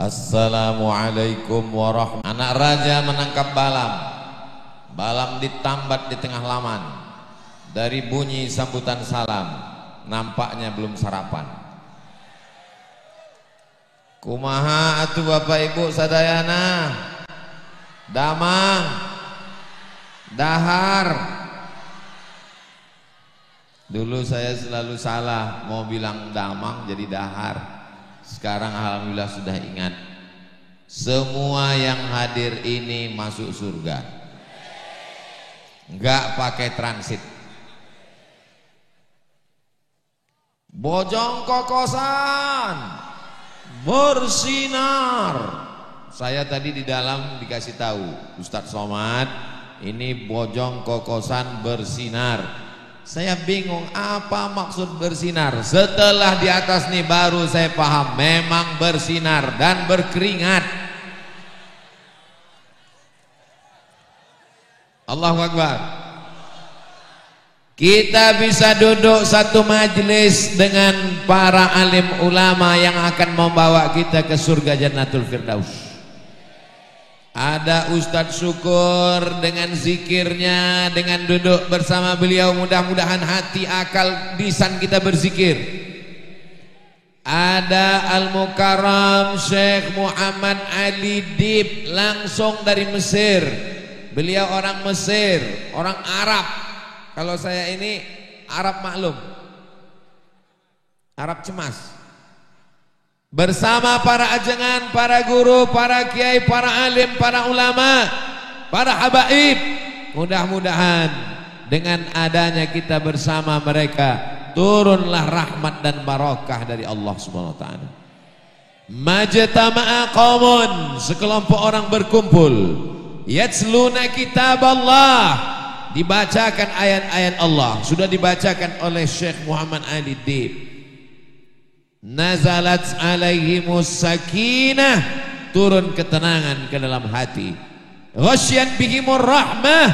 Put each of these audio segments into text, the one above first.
Assalamualaikum warahmatullahi wabarakatuh. Anak raja menangkap balam. Balam ditambat di tengah laman. Dari bunyi sambutan salam, nampaknya belum sarapan. Kumaha atuh Bapak Ibu sadayana? Damang, dahar. Dulu saya selalu salah, mau bilang damang jadi dahar. Sekarang alhamdulillah sudah ingat. Semua yang hadir ini masuk surga, enggak pakai transit. Bojong kokosan bersinar. Saya tadi di dalam dikasih tahu Ustadz Somad, ini bojong kokosan bersinar. Saya bingung apa maksud bersinar. Setelah di atas nih baru saya paham, memang bersinar dan berkeringat. Allahu Akbar. Kita bisa duduk satu majelis dengan para alim ulama yang akan membawa kita ke surga Jannatul Firdaus. Ada Ustadz Syukur dengan zikirnya, dengan duduk bersama beliau, mudah-mudahan hati akal lisan kita berzikir. Ada Al-Mukarram Syekh Muhammad Ali Dib, langsung dari Mesir. Beliau orang Mesir, orang Arab. Kalau saya ini Arab maklum, Arab cemas. Bersama para ajengan, para guru, para kiai, para alim, para ulama, para habaib. Mudah-mudahan dengan adanya kita bersama mereka, turunlah rahmat dan barakah dari Allah Subhanahu wa taala. Majtama'a qaumun, sekelompok orang berkumpul, yatsluna kitab Allah, dibacakan ayat-ayat Allah. Sudah dibacakan oleh Syekh Muhammad Ali Dib. Nazalat alaihimus sakinah, turun ketenangan ke dalam hati. Ghasyat bihimur rahmah,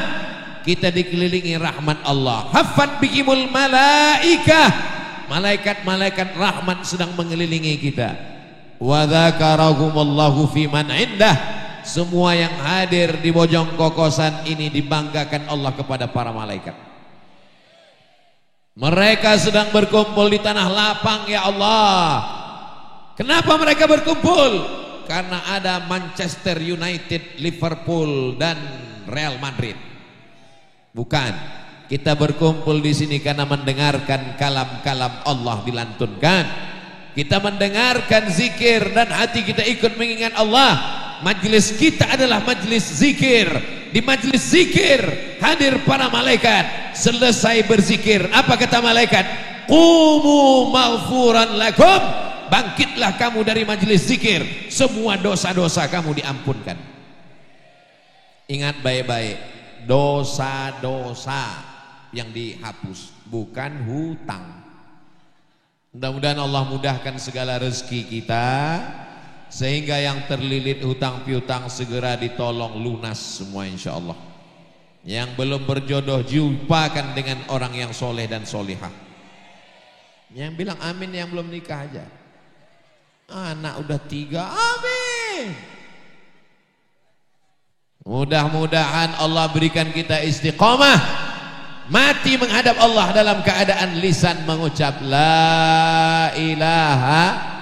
kita dikelilingi rahmat Allah. Haffat bihimul malaikah, malaikat-malaikat rahmat sedang mengelilingi kita. Wa dzakarahumullahu fi man indah, semua yang hadir di bojong kokosan ini dibanggakan Allah kepada para malaikat. Mereka sedang berkumpul di tanah lapang, ya Allah. Kenapa mereka berkumpul? Karena ada Manchester United, Liverpool dan Real Madrid. Bukan. Kita berkumpul di sini karena mendengarkan kalam-kalam Allah dilantunkan. Kita mendengarkan zikir dan hati kita ikut mengingat Allah. Majlis kita adalah majlis zikir. Di majlis zikir hadir para malaikat. Selesai berzikir, apa kata malaikat? Qumu maghfuran lakum, bangkitlah kamu dari majlis zikir, semua dosa-dosa kamu diampunkan. Ingat baik-baik, dosa-dosa yang dihapus, bukan hutang. Mudah-mudahan Allah mudahkan segala rezeki kita, sehingga yang terlilit hutang piutang segera ditolong lunas semua insyaallah. Yang belum berjodoh jumpakan dengan orang yang soleh dan solihah. Yang bilang amin yang belum nikah aja. Anak udah 3, amin. Mudah-mudahan Allah berikan kita istiqomah, mati menghadap Allah dalam keadaan lisan mengucap la ilaha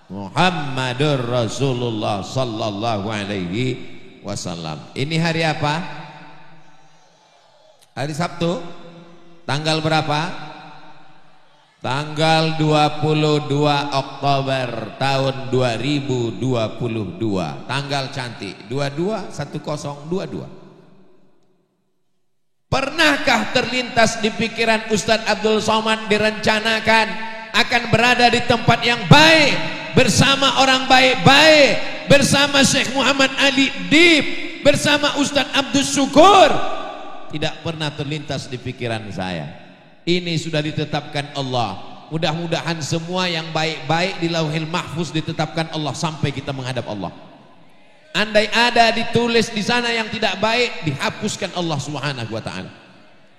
Muhammadur Rasulullah sallallahu alaihi wasallam. Ini hari apa? Hari Sabtu. Tanggal berapa? Tanggal 22 Oktober tahun 2022. Tanggal cantik 22/10/22. Pernahkah terlintas di pikiran Ustadz Abdul Somad direncanakan akan berada di tempat yang baik, bersama orang baik-baik, bersama Syekh Muhammad Ali Dib, bersama Ustadz Abdul Syukur? Tidak pernah terlintas di pikiran saya. Ini sudah ditetapkan Allah. Mudah-mudahan semua yang baik-baik di Lauhil Mahfuz ditetapkan Allah sampai kita menghadap Allah. Andai ada ditulis di sana yang tidak baik, dihapuskan Allah Subhanahu wa taala.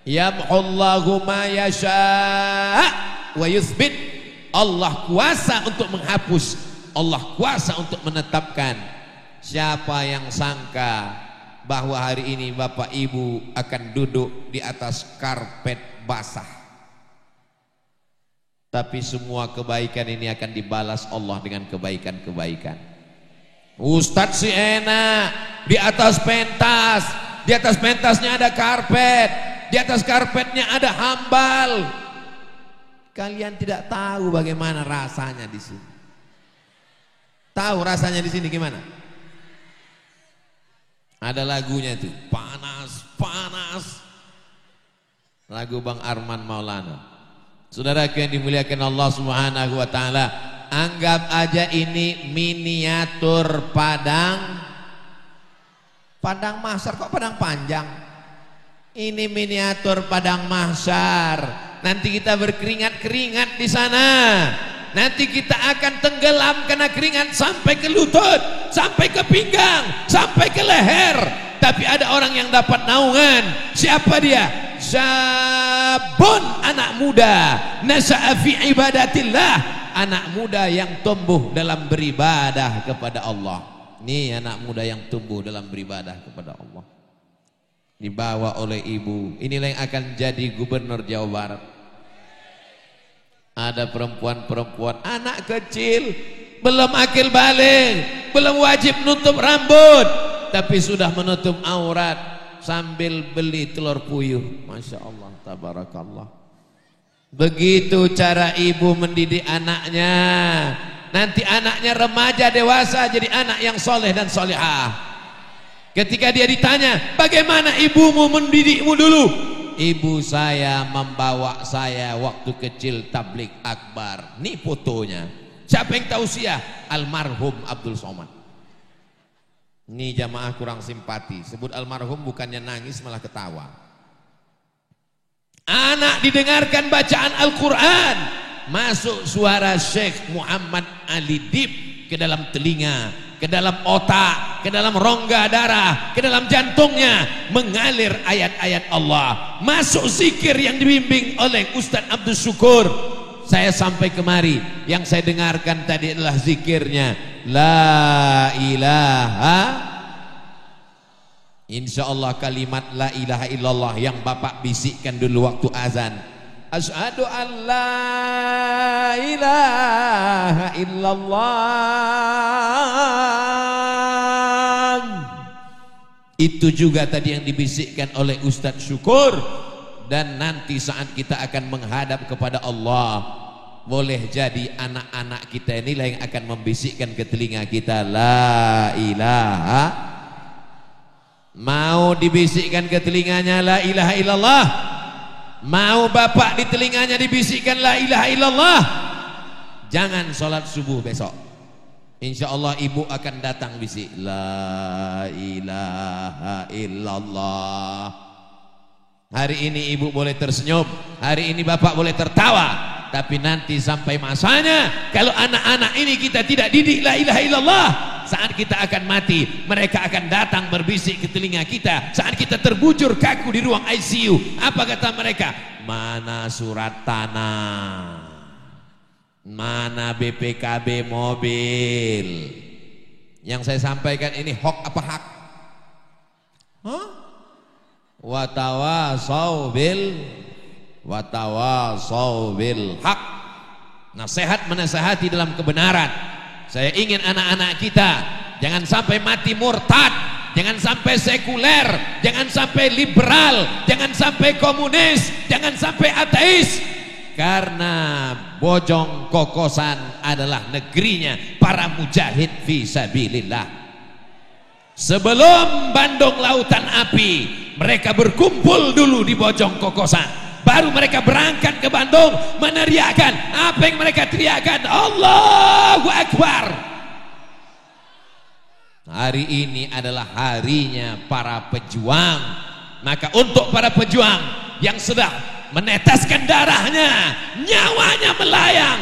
Yamhullahu ma yasha' wa yuthbit. Allah kuasa untuk menghapus, Allah kuasa untuk menetapkan. Siapa yang sangka bahwa hari ini Bapak Ibu akan duduk di atas karpet basah, tapi semua kebaikan ini akan dibalas Allah dengan kebaikan-kebaikan. Ustadz si enak di atas pentas, di atas pentasnya ada karpet, di atas karpetnya ada hambal. Kalian tidak tahu bagaimana rasanya di sini. Tahu rasanya di sini gimana? Ada lagunya itu, panas, panas. Lagu Bang Arman Maulana. Saudaraku yang dimuliakan Allah Subhanahu wa taala, anggap aja ini miniatur padang mahsyar. Kok padang panjang? Ini miniatur padang mahsyar. Nanti kita berkeringat-keringat di sana. Nanti kita akan tenggelam karena keringat sampai ke lutut, sampai ke pinggang, sampai ke leher. Tapi ada orang yang dapat naungan. Siapa dia? Zabun, anak muda, nasa'a fi ibadatillah, anak muda yang tumbuh dalam beribadah kepada Allah. Ini anak muda yang tumbuh dalam beribadah kepada Allah, dibawa oleh ibu. Inilah yang akan jadi gubernur Jawa Barat. Ada perempuan-perempuan, anak kecil, belum akil balik, belum wajib nutup rambut, tapi sudah menutup aurat sambil beli telur puyuh. Masya Allah, tabarakallah. Begitu cara ibu mendidik anaknya. Nanti anaknya remaja dewasa jadi anak yang soleh dan solehah. Ketika dia ditanya, bagaimana ibumu mendidikmu dulu? Ibu saya membawa saya waktu kecil tablik akbar. Nih fotonya. Siapa yang tahu usia? Almarhum Abdul Somad. Ini jamaah kurang simpati. Sebut almarhum bukannya nangis malah ketawa. Anak didengarkan bacaan Al-Quran, masuk suara Syekh Muhammad Ali Dib ke dalam telinga, ke dalam otak, ke dalam rongga darah, ke dalam jantungnya, mengalir ayat-ayat Allah. Masuk zikir yang dibimbing oleh Ustadz Abdul Syukur. Saya sampai kemari, yang saya dengarkan tadi adalah zikirnya La ilaha. Insya Allah kalimat La ilaha illallah yang Bapak bisikkan dulu waktu azan. Asyhadu an la ilaha illallah. Itu juga tadi yang dibisikkan oleh Ustadz Syukur. Dan nanti saat kita akan menghadap kepada Allah, boleh jadi anak-anak kita inilah yang akan membisikkan ke telinga kita La ilaha. Mau dibisikkan ke telinganya La ilaha illallah? Mau bapak di telinganya dibisikkan La ilaha illallah? Jangan sholat subuh besok, insya Allah ibu akan datang bisik La ilaha illallah. Hari ini ibu boleh tersenyum, hari ini bapak boleh tertawa, tapi nanti sampai masanya kalau anak-anak ini kita tidak didik La ilaha illallah, saat kita akan mati mereka akan datang berbisik ke telinga kita. Saat kita terbujur kaku di ruang ICU, apa kata mereka? Mana surat tanah, mana BPKB mobil? Yang saya sampaikan ini hoax apa hak? Hah? Watawasau bil hak. Nasihat menasihati dalam kebenaran. Saya ingin anak-anak kita jangan sampai mati murtad, jangan sampai sekuler, jangan sampai liberal, jangan sampai komunis, jangan sampai ateis. Karena Bojong Kokosan adalah negerinya para mujahid fisabilillah. Sebelum Bandung Lautan Api, mereka berkumpul dulu di Bojong Kokosan. Baru mereka berangkat ke Bandung meneriakkan apa yang mereka teriakkan, Allahu Akbar. Hari ini adalah harinya para pejuang. Maka untuk para pejuang yang sudah meneteskan darahnya, nyawanya melayang,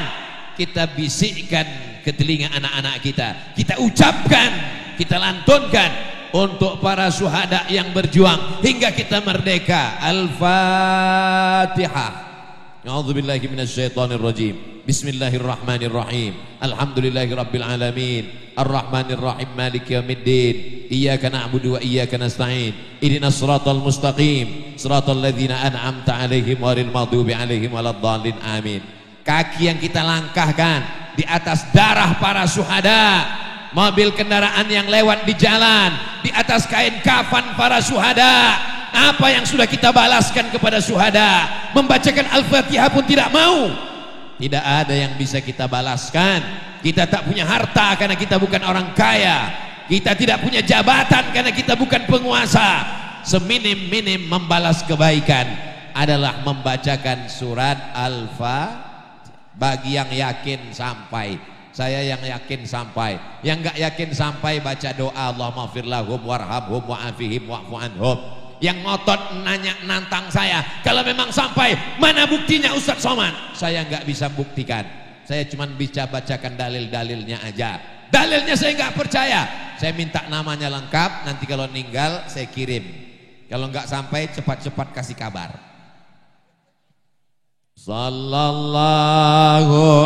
kita bisikkan ke telinga anak-anak kita, kita ucapkan, kita lantunkan untuk para syuhada yang berjuang hingga kita merdeka. Al-Fatihah. A'udzubillahi minasyaitonirrajim. Bismillahirrahmanirrahim. Alhamdulillahirabbil alamin. Arrahmanirrahim maliki yaumiddin. Iyyaka na'budu wa iyyaka nasta'in. Ihdinas siratal mustaqim. Siratal ladzina an'amta 'alaihim ghairil maghdubi 'alaihim waladdallin. Amin. Kaki yang kita langkahkan di atas darah para syuhada, mobil kendaraan yang lewat di jalan, di atas kain kafan para syuhada. Apa yang sudah kita balaskan kepada syuhada? Membacakan Al-Fatihah pun tidak mau. Tidak ada yang bisa kita balaskan. Kita tak punya harta karena kita bukan orang kaya. Kita tidak punya jabatan karena kita bukan penguasa. Seminim-minim membalas kebaikan adalah membacakan surat Al-Fatihah. Bagi yang yakin sampai, saya yang yakin sampai. Yang enggak yakin sampai baca doa Allahumma firlahum warhamhum wa'afihim wa'fu anhum. Yang ngotot nantang saya, kalau memang sampai, mana buktinya Ustadz Somad? Saya nggak bisa buktikan, saya cuma bisa bacakan dalil-dalilnya aja. Dalilnya saya nggak percaya, saya minta namanya lengkap, nanti kalau meninggal saya kirim. Kalau nggak sampai cepat-cepat kasih kabar. Sallallahu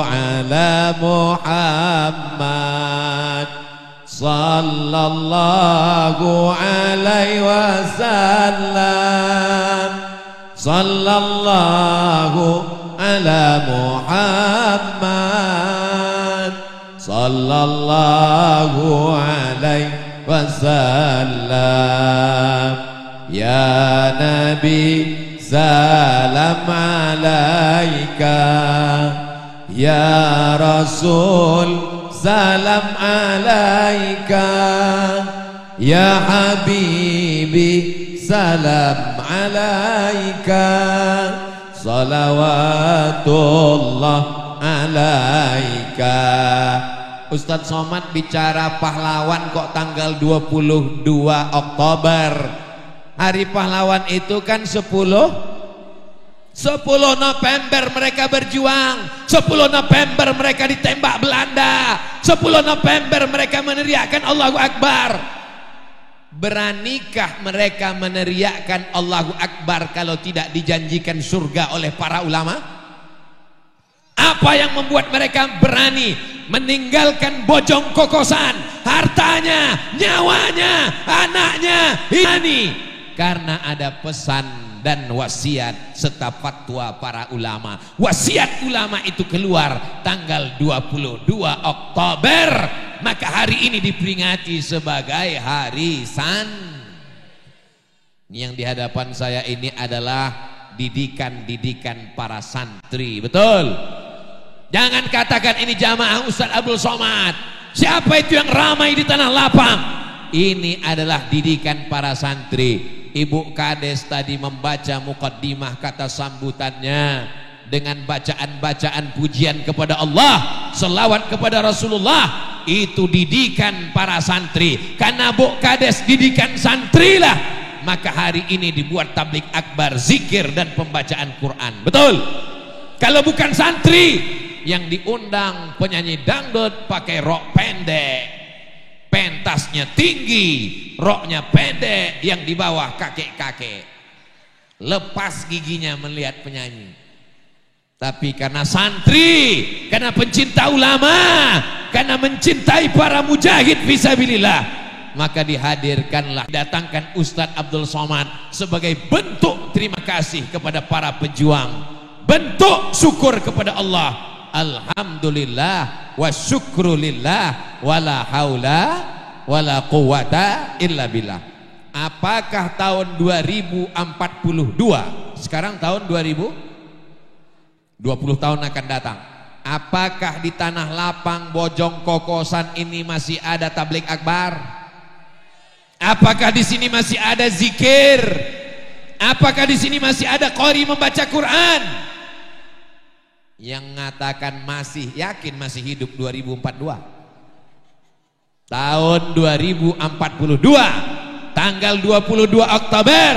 ala Muhammad, sallallahu alaihi wasallam, sallallahu ala Muhammad, sallallahu alaihi wasallam. Ya Nabi salam alaika, ya Rasul salam alaika, ya Habibi salam alaika, salawatullah alaika. Ustadz Somad bicara pahlawan kok tanggal 22 Oktober. Hari pahlawan itu kan 10 November mereka berjuang, 10 November mereka ditembak Belanda, 10 November mereka meneriakkan Allahu Akbar. Beranikah mereka meneriakkan Allahu Akbar kalau tidak dijanjikan surga oleh para ulama? Apa yang membuat mereka berani meninggalkan bojong kokosan, hartanya, nyawanya, anaknya, ini? Karena ada pesan dan wasiat serta fatwa para ulama. Wasiat ulama itu keluar tanggal 22 Oktober, maka hari ini diperingati sebagai hari Yang di hadapan saya ini adalah didikan-didikan para santri, betul? Jangan katakan ini jamaah Ustadz Abdul Somad. Siapa itu yang ramai di tanah lapang? Ini adalah didikan para santri. Ibu Kades tadi membaca muqaddimah kata sambutannya dengan bacaan-bacaan pujian kepada Allah, selawat kepada Rasulullah. Itu didikan para santri. Karena Bu Kades didikan santri lah, maka hari ini dibuat tablik akbar, zikir dan pembacaan Quran. Betul? Kalau bukan santri yang diundang penyanyi dangdut pakai rok pendek, pentasnya tinggi, roknya pendek, yang di bawah kakek-kakek, lepas giginya melihat penyanyi. Tapi karena santri, karena pencinta ulama, karena mencintai para mujahid fisabilillah, maka dihadirkanlah, datangkan Ustadz Abdul Somad sebagai bentuk terima kasih kepada para pejuang, bentuk syukur kepada Allah. Alhamdulillah wa syukrulillah wala haula wala quwata illa billah. Apakah tahun 2042, sekarang tahun 2020 tahun akan datang, apakah di tanah lapang bojong kokosan ini masih ada tablik akbar? Apakah di sini masih ada zikir? Apakah di sini masih ada qori membaca Quran? Yang mengatakan masih yakin masih hidup 2042. Tahun 2042 tanggal 22 Oktober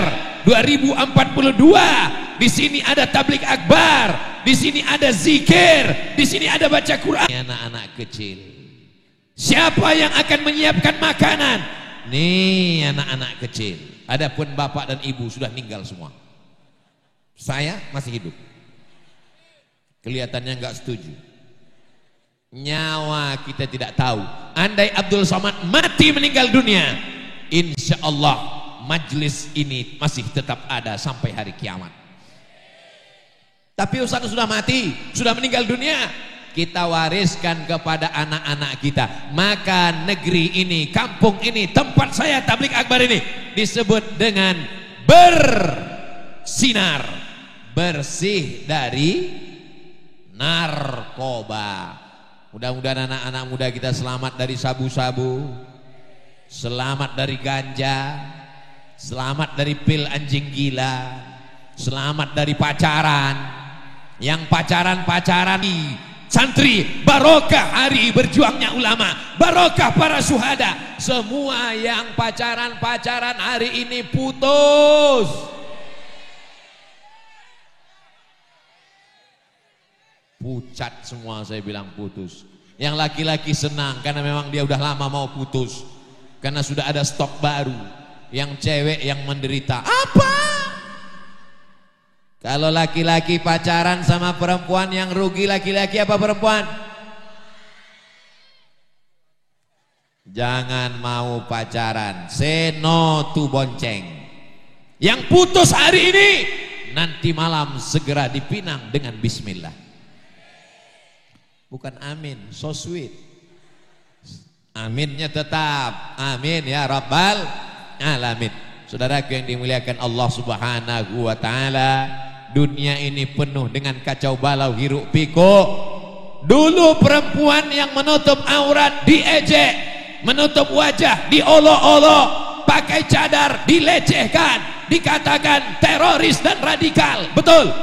2042, di sini ada tablik akbar, di sini ada zikir, di sini ada baca Quran. Anak-anak kecil, siapa yang akan menyiapkan makanan? Nih anak-anak kecil. Adapun bapak dan ibu sudah meninggal semua. Saya masih hidup. Kelihatannya nggak setuju. Nyawa kita tidak tahu. Andai Abdul Somad mati meninggal dunia, insya Allah majlis ini masih tetap ada sampai hari kiamat. Tapi Ustaz sudah mati, sudah meninggal dunia, kita wariskan kepada anak-anak kita. Maka negeri ini, kampung ini, tempat saya tabligh akbar ini disebut dengan bersinar, bersih dari narkoba. Mudah-mudahan anak-anak muda kita selamat dari sabu-sabu, selamat dari ganja, selamat dari pil anjing gila, selamat dari pacaran. Yang pacaran-pacaran di santri, barokah hari berjuangnya ulama, barokah para syuhada. Semua yang pacaran-pacaran hari ini putus. Pucat semua, saya bilang putus. Yang laki-laki senang karena memang dia udah lama mau putus, karena sudah ada stok baru. Yang cewek yang menderita. Apa? Kalau laki-laki pacaran sama perempuan, yang rugi laki-laki apa perempuan? Jangan mau pacaran, say no to bonceng. Yang putus hari ini, nanti malam segera dipinang dengan bismillah. Bukan amin, so sweet. Aminnya tetap amin ya rabbal alamin. Saudaraku yang dimuliakan Allah subhanahu wa ta'ala, dunia ini penuh dengan kacau balau hiruk pikuk. Dulu perempuan yang menutup aurat diejek, menutup wajah diolok-olok, pakai cadar dilecehkan, dikatakan teroris dan radikal. Betul.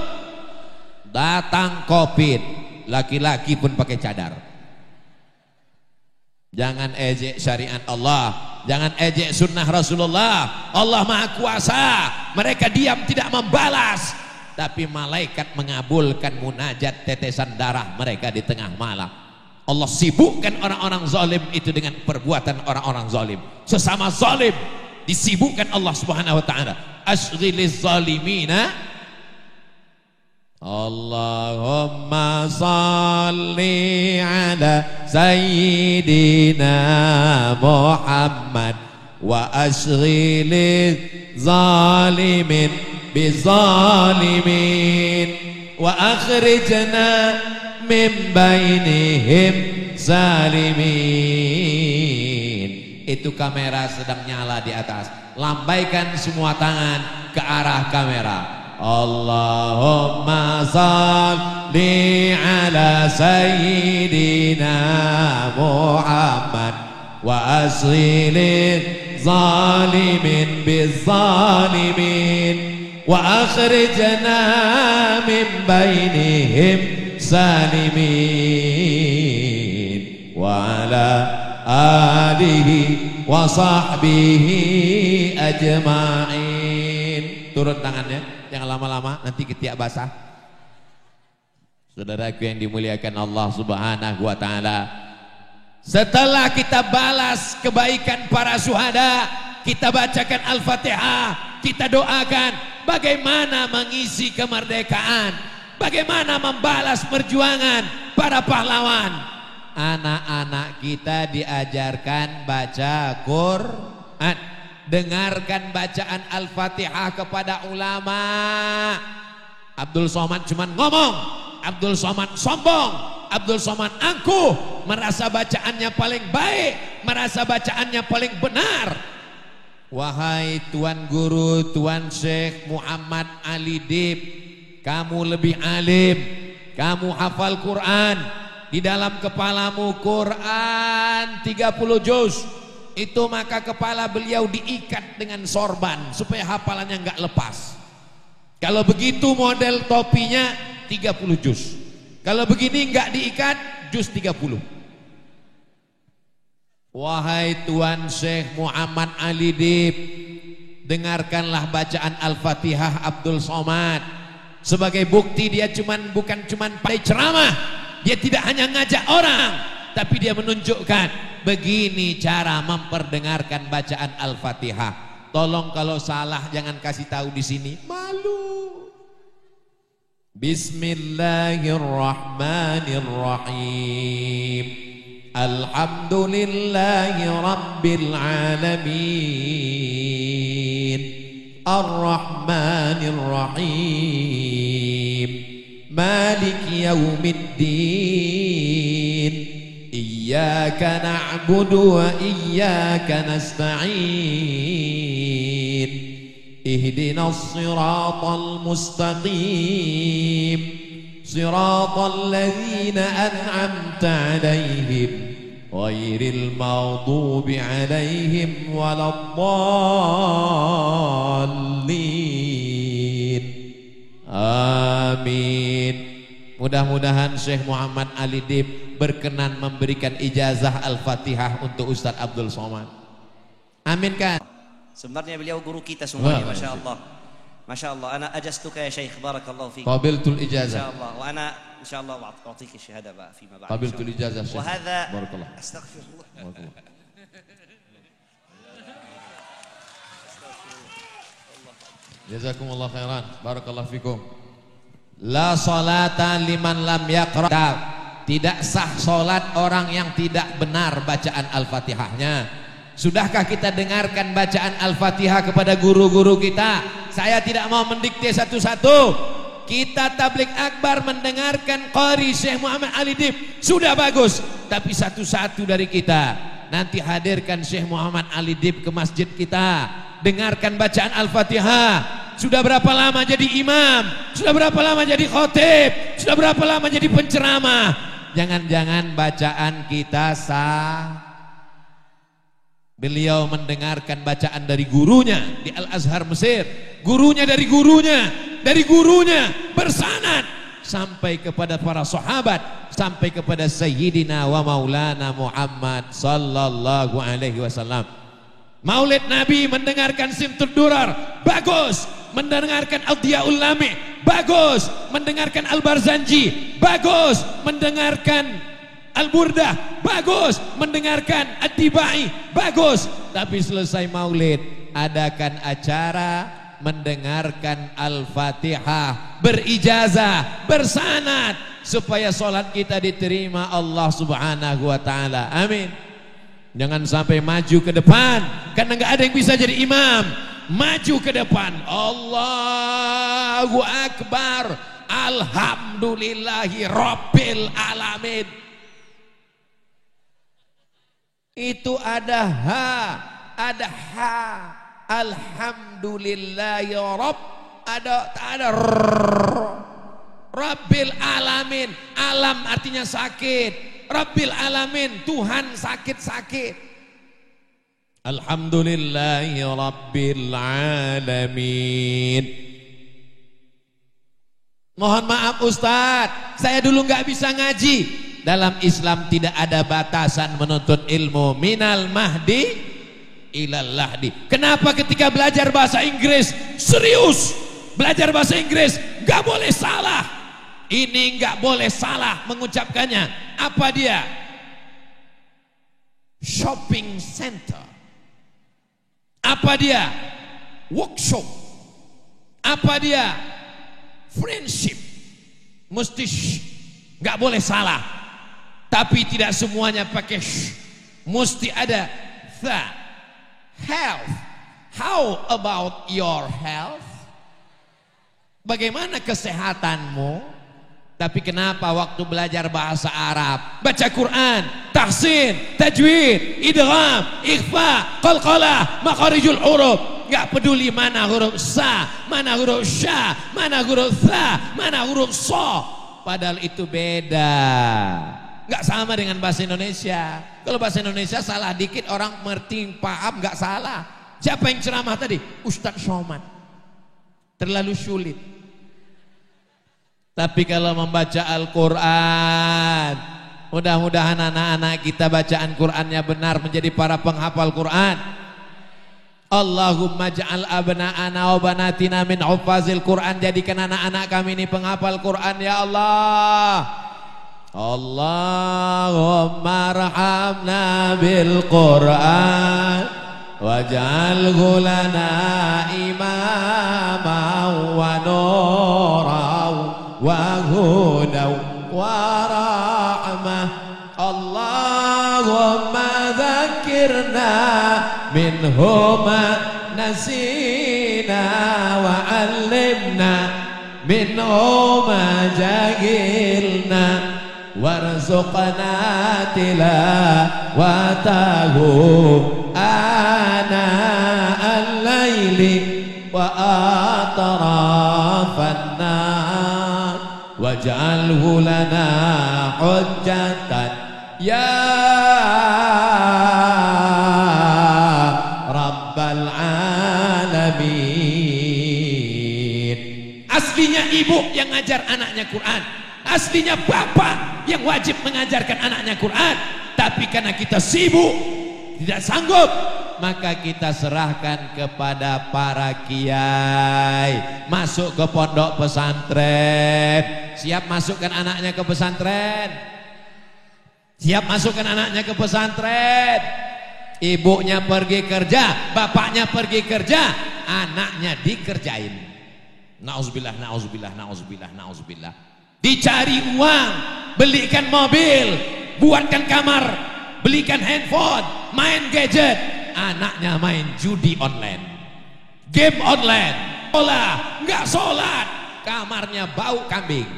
Datang Covid, laki-laki pun pakai cadar. Jangan ejek syariat Allah, jangan ejek sunnah Rasulullah. Allah Maha Kuasa. Mereka diam tidak membalas, tapi malaikat mengabulkan munajat tetesan darah mereka di tengah malam. Allah sibukkan orang-orang zalim itu dengan perbuatan orang-orang zalim. Sesama zalim disibukkan Allah Subhanahu wa taala. Asghiliz zalimina. Allahumma salli ala sayyidina Muhammad wa asghiliz zalimin bizalimin wa akhrijna min bainihim zalimin. Itu kamera sedang nyala di atas, lambaikan semua tangan ke arah kamera. Allahumma salli ala sayyidina Muhammad wa asghiliz zalimin bizzalimin wa akhrijna min bainihim salimin wa ala alihi wa sahbihi ajma'in. Turun tangannya, jangan lama-lama nanti ketiak basah. Saudaraku yang dimuliakan Allah subhanahu wa ta'ala, setelah kita balas kebaikan para syuhada, kita bacakan Al-Fatihah, kita doakan bagaimana mengisi kemerdekaan, bagaimana membalas perjuangan para pahlawan. Anak-anak kita diajarkan baca Quran, dengarkan bacaan Al-Fatihah kepada ulama. Abdul Somad cuman ngomong, Abdul Somad sombong, Abdul Somad angkuh, merasa bacaannya paling baik, merasa bacaannya paling benar. Wahai Tuan Guru, Tuan Syekh Muhammad Ali Dib, kamu lebih alim, kamu hafal Quran, di dalam kepalamu Quran 30 juz. Itu maka kepala beliau diikat dengan sorban supaya hafalannya enggak lepas. Kalau begitu model topinya 30 juz. Kalau begini enggak diikat, juz 30. Wahai Tuan Syekh Muhammad Ali Dib, dengarkanlah bacaan Al-Fatihah Abdul Somad. Sebagai bukti dia bukan cuman pada ceramah, dia tidak hanya ngajak orang, tapi dia menunjukkan begini cara memperdengarkan bacaan Al-Fatihah. Tolong kalau salah jangan kasih tahu di sini, malu. Bismillahirrahmanirrahim. Alhamdulillahi rabbil alamin. Ar-Rahmanir Rahim. Maliki yaumiddin. Iyyaka na'budu wa iyyaka nasta'in. Ihdinas siratal mustaqim. Siratal ladzina an'amta 'alaihim ghairil maghdubi 'alaihim waladdallin. Amin. Mudah-mudahan Syekh Muhammad Ali Dib berkenan memberikan ijazah Al-Fatihah untuk Ustaz Abdul Somad. Amin kan? Sebenarnya beliau guru kita semuanya, Masya Allah. Masya Allah. Ana ajastuka ya Syekh, barakallahu fiik. Qabiltul ijazah. Masya Allah. Wa ana insya Allah a'tiki syahada ba fi ma ba'd. Qabiltul ijazah Syekh. Wa hadha barakallah. Astaghfirullah. Jazakumullah khairan. Barakallahu fikum. La salata liman lam yaqra. Tidak sah salat orang yang tidak benar bacaan Al-Fatihahnya. Sudahkah kita dengarkan bacaan Al-Fatihah kepada guru-guru kita? Saya tidak mau mendikte satu-satu. Kita tabligh akbar mendengarkan qari Syekh Muhammad Ali Dib sudah bagus. Tapi satu-satu dari kita nanti hadirkan Syekh Muhammad Ali Dib ke masjid kita. Dengarkan bacaan Al-Fatihah. Sudah berapa lama jadi imam? Sudah berapa lama jadi khotib? Sudah berapa lama jadi penceramah? Jangan-jangan bacaan kita sah. Beliau mendengarkan bacaan dari gurunya di Al-Azhar Mesir. Gurunya dari gurunya bersanad sampai kepada para sahabat, sampai kepada Sayyidina wa Maulana Muhammad sallallahu alaihi wasallam. Maulid Nabi mendengarkan Simtud Durar, bagus. Mendengarkan Adhiyaul Lami, bagus. Mendengarkan Al-Barzanji, bagus. Mendengarkan Al-Burdah, bagus. Mendengarkan Ad-Dibai, bagus. Tapi selesai maulid, adakan acara mendengarkan Al-Fatihah berijazah, bersanad, supaya sholat kita diterima Allah subhanahu wa ta'ala. Amin. Jangan sampai maju ke depan karena nggak ada yang bisa jadi imam. Maju ke depan. Allahu Akbar. Alhamdulillahi Rabbil Alamin. Itu ada ha, ada ha. Alhamdulillahi Rabb, ada Rabbil Alamin. Alam artinya sakit. Rabbil Alamin, Tuhan sakit-sakit. Alhamdulillahi Rabbil Alamin. Mohon maaf Ustadz, saya dulu nggak bisa ngaji. Dalam Islam tidak ada batasan menuntut ilmu minal mahdi ilal lahdi. Kenapa ketika belajar bahasa Inggris serius? Belajar bahasa Inggris nggak boleh salah. Ini nggak boleh salah mengucapkannya. Apa dia? Shopping center. Apa dia? Workshop. Apa dia? Friendship. Mesti nggak boleh salah. Tapi tidak semuanya pakai sh. Mesti ada tha. Health. How about your health? Bagaimana kesehatanmu? Tapi kenapa waktu belajar bahasa Arab, baca Quran, tahsin, tajwid, idgham, ikhfa, qalqalah, makharijul huruf, nggak peduli mana huruf sa, mana huruf sya, mana huruf tha, mana huruf so. Padahal itu beda. Nggak sama dengan bahasa Indonesia. Kalau bahasa Indonesia salah dikit orang ngerti, paham, nggak salah. Siapa yang ceramah tadi? Ustadz Somad. Terlalu sulit. Tapi kalau membaca Al-Quran, mudah-mudahan anak-anak kita bacaan Qurannya benar, menjadi para penghafal Quran. Allahumma ja'al abna'ana wa banatina min huffazil Quran. Jadikan anak-anak kami ini penghafal Quran ya Allah. Allahumma arhamna bil Quran waj'alhu lana imaman wa nuran وهدى ورحمة اللهم ذكرنا منه ما نسينا وعلمنا منه ما جهلنا وارزقنا تلاوته آناء الليل وأطراف النهار واجعله لنا حجة يا رب العالمين. Aslinya ibu yang ngajar anaknya Quran, aslinya bapak yang wajib mengajarkan anaknya Quran, tapi karena kita sibuk tidak sanggup, maka kita serahkan kepada para kiai. Masuk ke pondok pesantren. Siap masukkan anaknya ke pesantren? Siap masukkan anaknya ke pesantren? Ibunya pergi kerja, bapaknya pergi kerja, anaknya dikerjain. Nauzubillah, nauzubillah, nauzubillah, nauzubillah. Dicari uang, belikan mobil, buatkan kamar, belikan handphone, main gadget, anaknya main judi online, game online, nggak sholat, kamarnya bau kambing.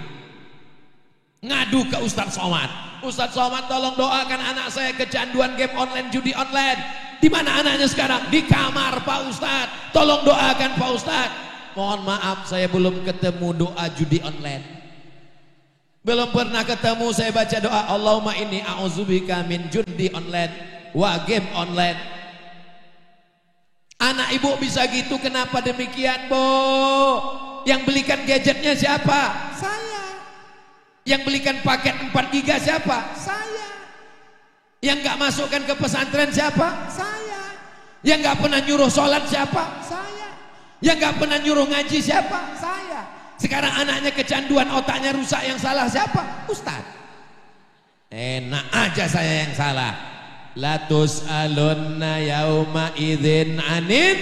Ngadu ke Ustadz Somad, Ustadz Somad tolong doakan anak saya kecanduan game online, judi online. Di mana anaknya sekarang? Di kamar Pak Ustadz, tolong doakan Pak Ustadz. Mohon maaf, saya belum ketemu doa judi online. Belum pernah ketemu saya baca doa Allahumma inni a'udzubika min judi online wa game online. Anak ibu bisa gitu, kenapa demikian, Bu? Yang belikan gadgetnya siapa? Saya. Yang belikan paket 4 giga siapa? Saya. Yang gak masukkan ke pesantren siapa? Saya. Yang gak pernah nyuruh sholat siapa? Saya. Yang gak pernah nyuruh ngaji siapa? Saya. Sekarang anaknya kecanduan, otaknya rusak, yang salah siapa? Ustaz. Enak aja saya yang salah. La tus'alunna yauma idzin anin.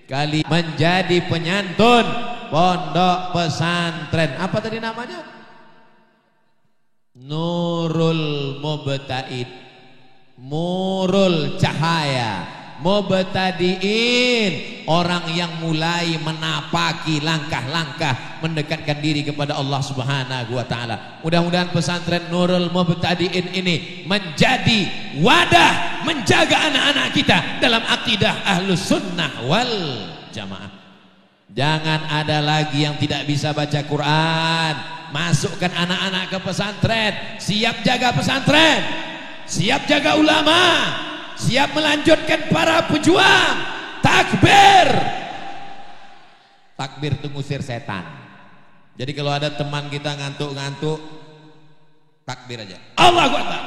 Kali menjadi penyantun pondok pesantren. Apa tadi namanya? Nurul Mubta'id, Murul Cahaya, Mubtadiin, orang yang mulai menapaki langkah-langkah mendekatkan diri kepada Allah Subhanahu wa taala. Mudah-mudahan pesantren Nurul Mubtadiin ini menjadi wadah menjaga anak-anak kita dalam akidah Ahlus Sunnah wal Jamaah. Jangan ada lagi yang tidak bisa baca Quran. Masukkan anak-anak ke pesantren. Siap jaga pesantren, siap jaga ulama, siap melanjutkan para pejuang. Takbir. Takbir itu ngusir setan. Jadi kalau ada teman kita ngantuk-ngantuk, takbir aja, Allahu Akbar.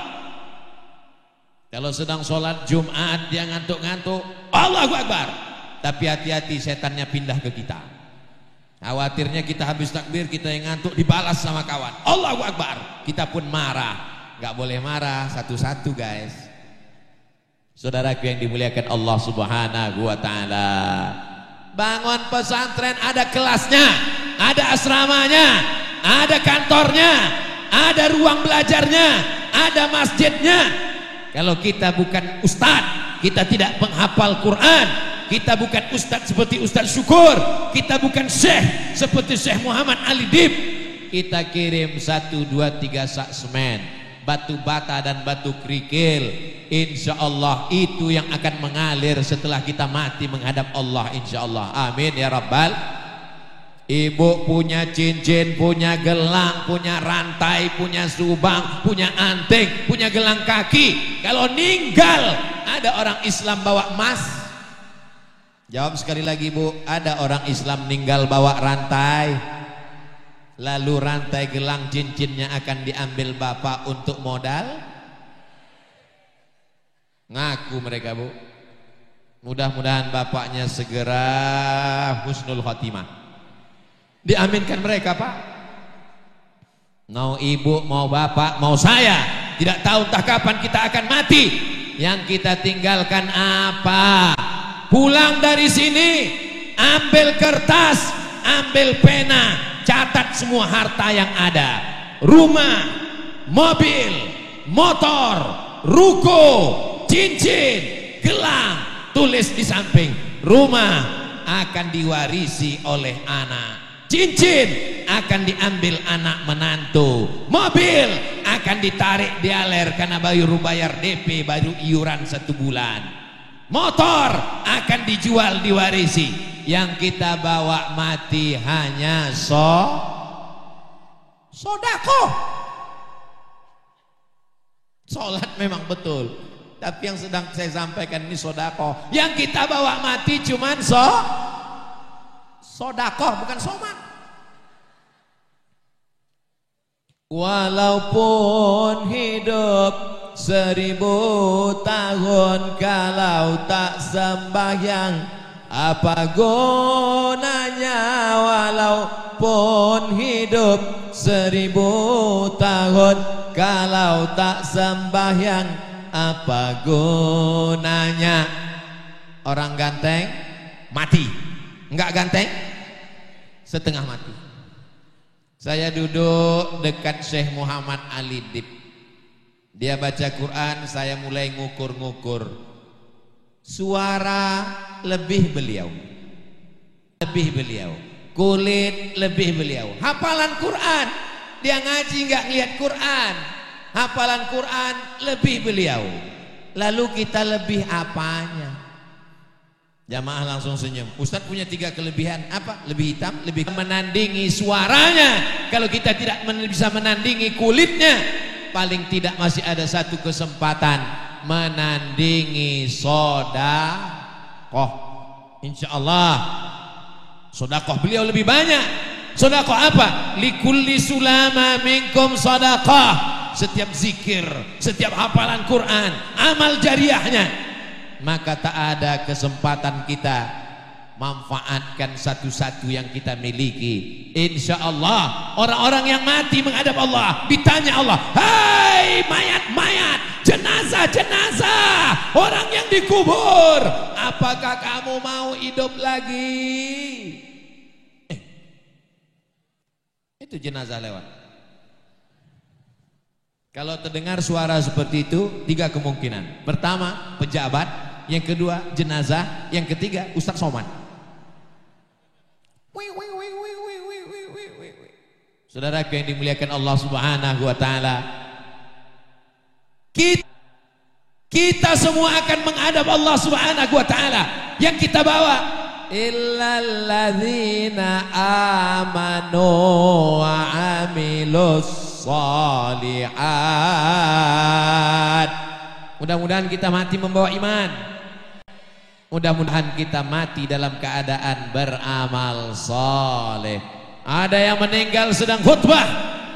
Kalau sedang sholat Jumat dia ngantuk-ngantuk, Allahu Akbar. Tapi hati-hati, setannya pindah ke kita. Khawatirnya kita habis takbir, kita yang ngantuk dibalas sama kawan, Allahu Akbar. Kita pun marah. Gak boleh marah, satu-satu guys. Saudaraku yang dimuliakan Allah Subhanahu wa taala. Bangun pesantren ada kelasnya, ada asramanya, ada kantornya, ada ruang belajarnya, ada masjidnya. Kalau kita bukan ustadz, kita tidak penghafal Quran, kita bukan ustadz seperti Ustadz Syukur, kita bukan syekh seperti Syekh Muhammad Ali Dib, kita kirim 1, 2, 3 sak semen, batu bata dan batu kerikil, insya Allah itu yang akan mengalir setelah kita mati menghadap Allah, insya Allah. Amin ya Rabbal. Ibu punya cincin, punya gelang, punya rantai, punya subang, punya anting, punya gelang kaki. Kalau ninggal ada orang Islam bawa emas, jawab sekali lagi Bu, ada orang Islam ninggal bawa rantai, lalu rantai gelang cincinnya akan diambil bapak untuk modal. Ngaku mereka Bu. Mudah-mudahan bapaknya segera husnul khotimah. Diaminkan mereka Pak. Mau ibu, mau bapak, mau saya, tidak tahu entah kapan kita akan mati. Yang kita tinggalkan apa? Pulang dari sini, ambil kertas, ambil pena, catat semua harta yang ada, rumah, mobil, motor, ruko, cincin, gelang, tulis di samping, rumah akan diwarisi oleh anak, cincin akan diambil anak menantu, mobil akan ditarik dialer karena baru bayar DP, baru iuran 1 bulan, motor akan dijual diwarisi. Yang kita bawa mati hanya sodako. Sholat memang betul, tapi yang sedang saya sampaikan ini sodako. Yang kita bawa mati cuman sodako, bukan somat. Walaupun hidup 1000 tahun, kalau tak sembahyang apa gunanya? Walaupun hidup 1000 tahun, kalau tak sembahyang apa gunanya? Orang ganteng mati, enggak ganteng setengah mati. Saya duduk dekat Syekh Muhammad Ali Dib. Dia baca Quran, saya mulai ngukur-ngukur. Suara lebih beliau, kulit lebih beliau, hafalan Quran, dia ngaji nggak ngeliat Quran, hafalan Quran lebih beliau. Lalu kita lebih apanya? Jamaah langsung senyum. Ustadz punya 3 kelebihan. Apa? Lebih hitam, lebih menandingi suaranya. Kalau kita tidak bisa menandingi kulitnya, paling tidak masih ada 1 kesempatan menandingi sodakoh. Insyaallah sodakoh beliau lebih banyak. Sodakoh apa? Likulli sulama minkum sodakoh. Setiap zikir, setiap hafalan Quran, amal jariahnya. Maka tak ada kesempatan kita manfaatkan satu-satu yang kita miliki. Insya Allah orang-orang yang mati menghadap Allah, ditanya Allah, hai mayat-mayat, jenazah-jenazah, orang yang dikubur, apakah kamu mau hidup lagi? Itu jenazah lewat. Kalau terdengar suara seperti itu, 3 kemungkinan. Pertama, pejabat. Yang kedua, jenazah. Yang ketiga, Ustadz Somad. Saudara yang dimuliakan Allah Subhanahu wa taala, kita semua akan menghadap Allah Subhanahu wa taala. Yang kita bawa illal ladzina amanu wa amilus shalihat. Mudah-mudahan kita mati membawa iman. Mudah-mudahan kita mati dalam keadaan beramal saleh. Ada yang meninggal sedang khutbah,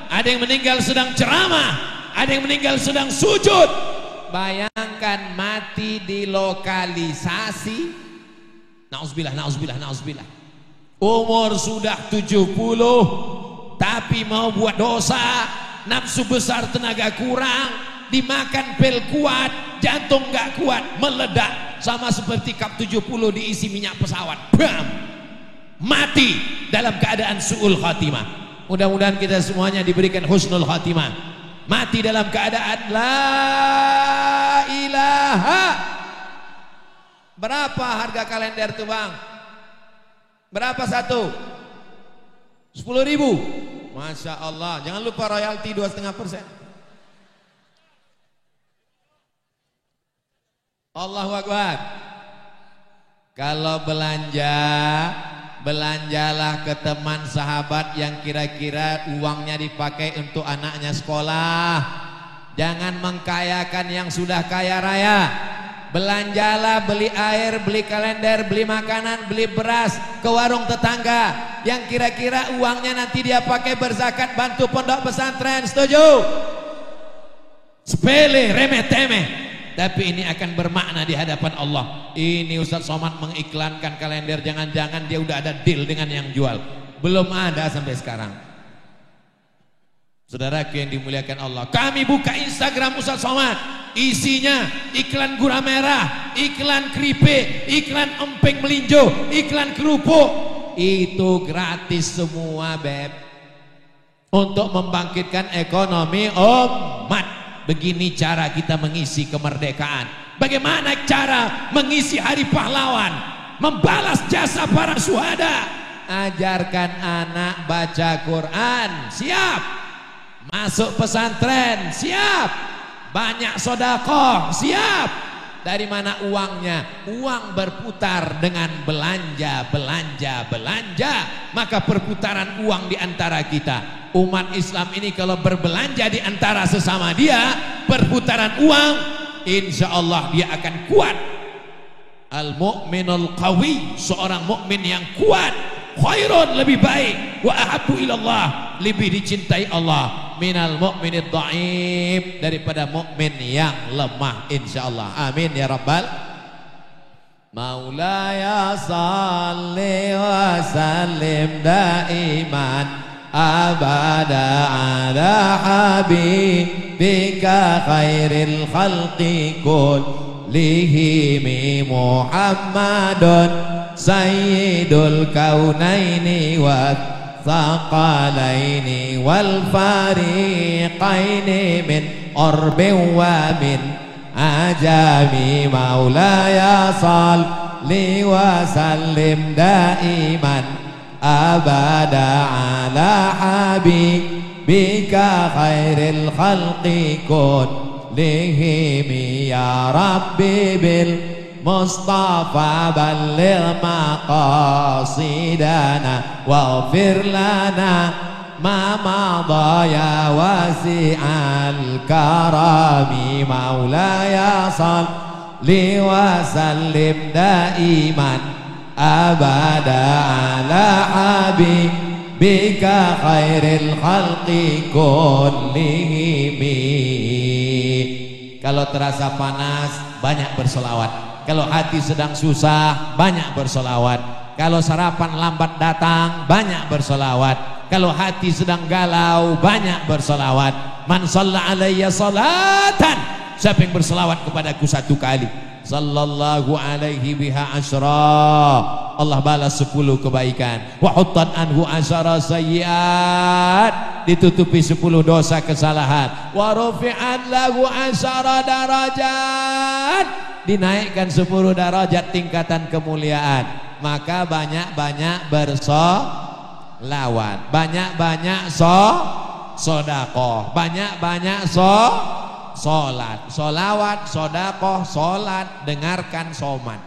ada yang meninggal sedang ceramah, ada yang meninggal sedang sujud. Bayangkan mati di lokalisasi, nauzubillah, umur sudah 70 tapi mau buat dosa, nafsu besar, tenaga kurang, dimakan pil kuat, jantung gak kuat, meledak. Sama seperti kap 70 diisi minyak pesawat, bam, mati dalam keadaan su'ul khatimah. Mudah-mudahan kita semuanya diberikan husnul khatimah, mati dalam keadaan la ilaha. Berapa harga kalender tuh bang? Berapa satu? 10.000. Masya Allah. Jangan lupa royalti 2,5%. Allahu Akbar. Kalau belanja, belanjalah ke teman sahabat yang kira-kira uangnya dipakai untuk anaknya sekolah. Jangan mengkayakan yang sudah kaya raya. Belanjalah, beli air, beli kalender, beli makanan, beli beras ke warung tetangga yang kira-kira uangnya nanti dia pakai berzakat, bantu pondok pesantren. Setuju? Sepele, remeh temeh, tapi ini akan bermakna di hadapan Allah. Ini Ustadz Somad mengiklankan kalender, jangan-jangan dia udah ada deal dengan yang jual. Belum ada sampai sekarang. Saudaraku yang dimuliakan Allah, kami buka Instagram Ustadz Somad, isinya iklan gula merah, iklan keripik, iklan emping melinjo, iklan kerupuk. Itu gratis semua, beb. untuk membangkitkan ekonomi umat. Begini cara kita mengisi kemerdekaan. Bagaimana cara mengisi hari pahlawan, membalas jasa para syuhada? Ajarkan anak baca Quran, siap. Masuk pesantren, siap. Banyak sedekah, siap. Dari mana uangnya? Uang berputar dengan belanja. Maka perputaran uang di antara kita. Umat Islam ini kalau berbelanja di antara sesama dia, perputaran uang, insya Allah dia akan kuat. Al-mu'minul qawi, seorang mukmin yang kuat, khairun, lebih baik, wa ahabbu ilallah, lebih dicintai Allah, minal mu'minid dha'if, daripada mukmin yang lemah, insyaallah. Amin ya rabbal maulaya salli wa sallim daiman abada ala habibika khairil khalqi kullihim Muhammadun sayyidul kaunaini wa thaqalaini wal fariqaini min orbin wa min ajami maulaya salli wa sallim daiman abada ala habibika khairil khalqi kullihim ya rabbi bil mustafa balligh maqasidana waghfir lana ma madha ya wasi'al karami maulaya salli wa sallim daiman abada ala habibika khairil khalqi kullihim. Kalau terasa panas, banyak bersolawat. Kalau hati sedang susah, banyak bersolawat. Kalau sarapan lambat datang, banyak bersolawat. Kalau hati sedang galau, banyak bersolawat. Man shalla alayya salatan, siapa yang bersolawat kepadaku satu kali, sallallahu alaihi biha asyra, Allah balas 10 kebaikan. Wa huttat anhu asyara sayyiat, ditutupi 10 dosa kesalahan. Wa rufi'at lahu asyara darajat, dinaikkan 10 derajat tingkatan kemuliaan. Maka banyak-banyak bersolawat, banyak-banyak sedekah, banyak-banyak sholat, sholawat, sodakoh, sholat, dengarkan somat.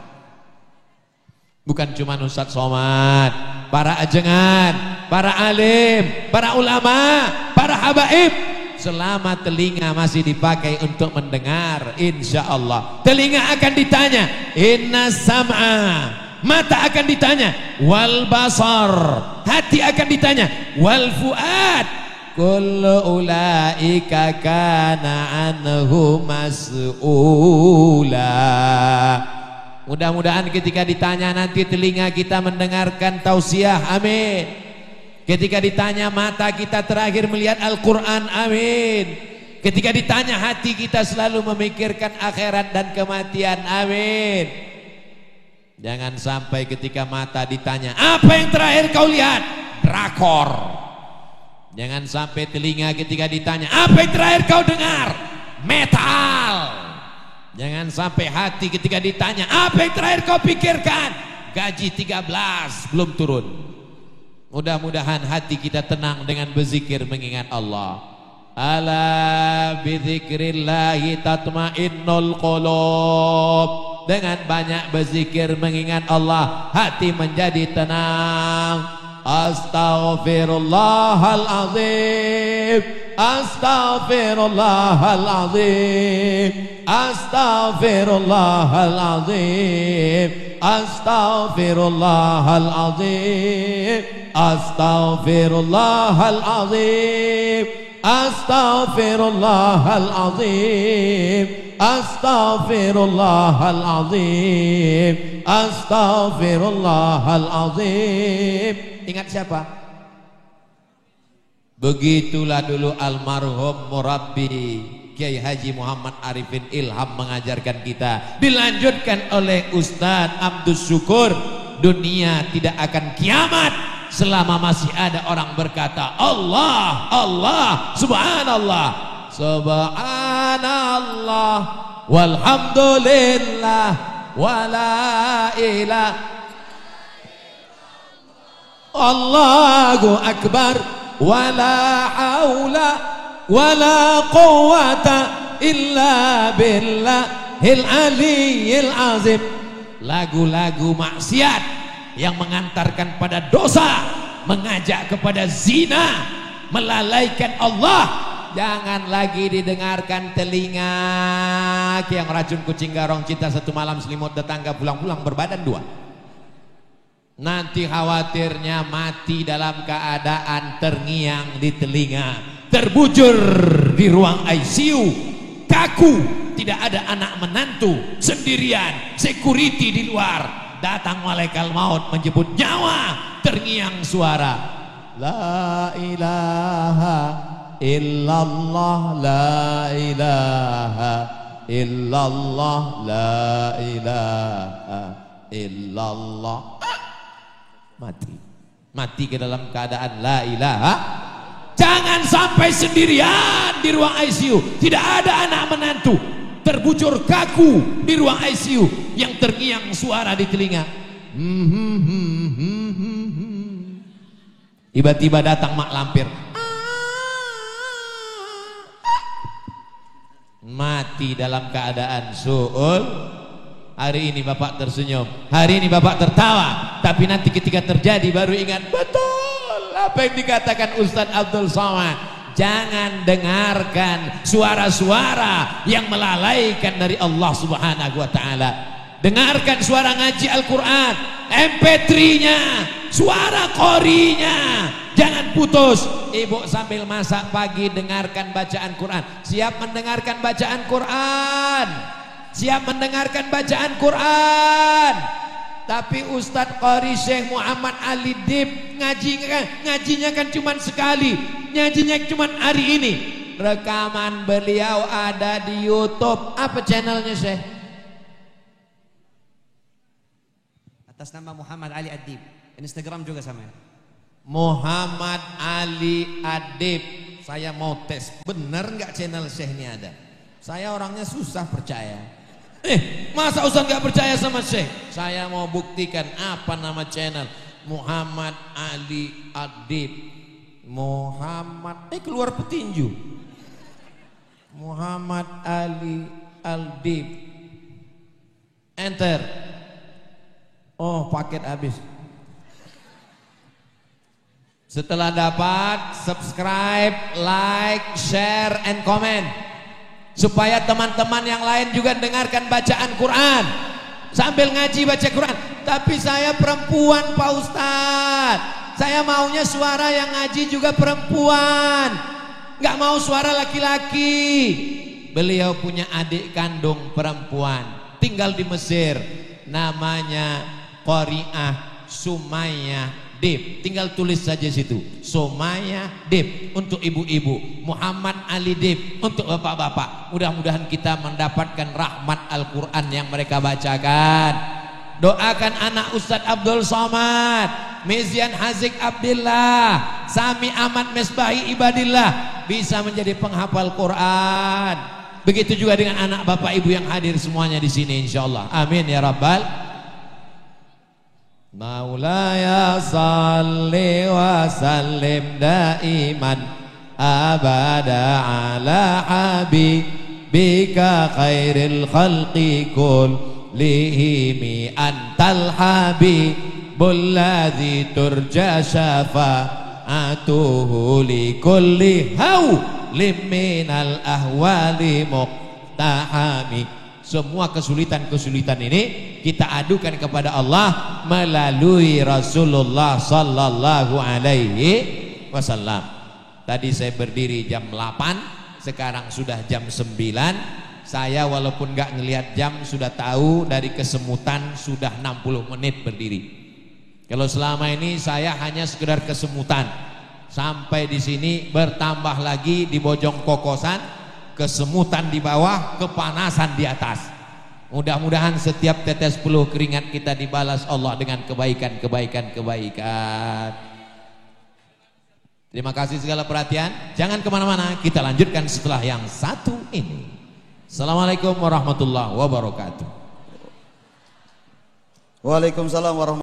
Bukan cuma Ustadz Somad, para ajengan, para alim, para ulama, para habaib. Selama telinga masih dipakai untuk mendengar, insya Allah telinga akan ditanya, inna sam'a, mata akan ditanya, wal basar, hati akan ditanya, wal fuad, kullu ulaika kana anhu mas'ula. Mudah-mudahan ketika ditanya nanti telinga kita mendengarkan tausiah, amin. Ketika ditanya mata kita terakhir melihat Al-Quran, amin. Ketika ditanya hati kita selalu memikirkan akhirat dan kematian, amin. Jangan sampai ketika mata ditanya, apa yang terakhir kau lihat? Drakor. Jangan sampai telinga ketika ditanya, apa yang terakhir kau dengar? Metal. Jangan sampai hati ketika ditanya, apa yang terakhir kau pikirkan? Gaji 13 belum turun. Mudah-mudahan hati kita tenang dengan berzikir mengingat Allah. Ala bidzikrillahi tatmainnul qulub. Dengan banyak berzikir mengingat Allah, hati menjadi tenang. Astaghfirullahalazim, astaghfirullahalazim, astaghfirullahalazim, astaghfirullahalazim, astaghfirullahalazim, astaghfirullahalazim, astaghfirullahalazim, astaghfirullahalazim. Ingat siapa? Begitulah dulu almarhum murabbi Kiai Haji Muhammad Arifin Ilham mengajarkan kita. Dilanjutkan oleh Ustadz Abdus Syukur. Dunia tidak akan kiamat selama masih ada orang berkata Allah, Allah, subhanallah, subhanallah, walhamdulillah, wala ilah, Allahu akbar, wala haula wala quwata illa billahil aliyyil azim. Lagu-lagu maksiat yang mengantarkan pada dosa, mengajak kepada zina, melalaikan Allah, jangan lagi didengarkan. Telinga yang racun kucing garong, cinta satu malam, selimut tetangga, pulang-pulang berbadan dua. Nanti khawatirnya mati dalam keadaan terngiang di telinga, terbujur di ruang ICU, kaku, tidak ada anak menantu, sendirian, security di luar, datang malaikat maut menjemput nyawa, terngiang suara la ilaha illallah, la ilaha illallah, la ilaha illallah. Mati ke dalam keadaan la ilaha. Jangan sampai sendirian di ruang ICU, tidak ada anak menantu, terbujur kaku di ruang ICU, yang terngiang suara di telinga. Tiba-tiba datang mak lampir, mati dalam keadaan su'ul. Hari ini bapak tersenyum, hari ini bapak tertawa, tapi nanti ketika terjadi baru ingat betul apa yang dikatakan Ustadz Abdul Somad. Jangan dengarkan suara-suara yang melalaikan dari Allah Subhanahu wa ta'ala. Dengarkan suara ngaji Al-Quran, MP3-nya, suara qorinya, jangan putus. Ibu sambil masak pagi dengarkan bacaan Quran. Siap mendengarkan bacaan Quran, siap mendengarkan bacaan Quran. Tapi Ustadz Qori Syekh Muhammad Ali Dib ngajinya kan cuma sekali, ngajinya cuma hari ini. Rekaman beliau ada di YouTube. Apa channelnya Syekh? Atas nama Muhammad Ali Adib. Instagram juga sama ya? Muhammad Ali Adib. Saya mau tes, bener nggak channel Syekh ini ada? Saya orangnya susah percaya. Masa Ustaz nggak percaya sama Syekh? Saya mau buktikan. Apa nama channel? Muhammad Ali Adib. Muhammad, keluar petinju. Muhammad Ali Adib. Enter. Oh, paket habis. Setelah dapat, subscribe, like, share, and comment, supaya teman-teman yang lain juga dengarkan bacaan Quran sambil ngaji baca Quran. Tapi saya perempuan Pak Ustadz, saya maunya suara yang ngaji juga perempuan, nggak mau suara laki-laki. Beliau punya adik kandung perempuan, tinggal di Mesir, namanya Qori'ah Sumayyah Dib. Tinggal tulis saja situ, Sumayyah Dib untuk ibu-ibu, Muhammad Ali Dib untuk bapak-bapak. Mudah-mudahan kita mendapatkan rahmat Al-Quran yang mereka bacakan. Doakan anak Ustadz Abdul Somad, Mizian Hazik Abdillah, Sami Ahmad Mesbahi Ibadillah bisa menjadi penghafal Quran. Begitu juga dengan anak bapak ibu yang hadir semuanya di sini insyaallah. Amin ya rabbal. Maulaya salli wa sallim daiman abada ala habibika khairil khalqi kullihim antal habibul ladzi turja syafa'atuhu li kulli hawlim minal ahwali muqtahami. Semua kesulitan-kesulitan ini kita adukan kepada Allah melalui Rasulullah sallallahu alaihi wasallam. Tadi saya berdiri jam 8, sekarang sudah jam 9. Saya walaupun gak ngelihat jam sudah tahu dari kesemutan sudah 60 menit berdiri. Kalau selama ini saya hanya sekedar kesemutan, sampai di sini bertambah lagi di Bojong Kokosan, kesemutan di bawah, kepanasan di atas. Mudah-mudahan setiap tetes peluh keringat kita dibalas Allah dengan kebaikan. Terima kasih segala perhatian. Jangan kemana-mana, kita lanjutkan setelah yang satu ini. Assalamualaikum warahmatullahi wabarakatuh. Waalaikumsalam warahmatullahi wabarakatuh.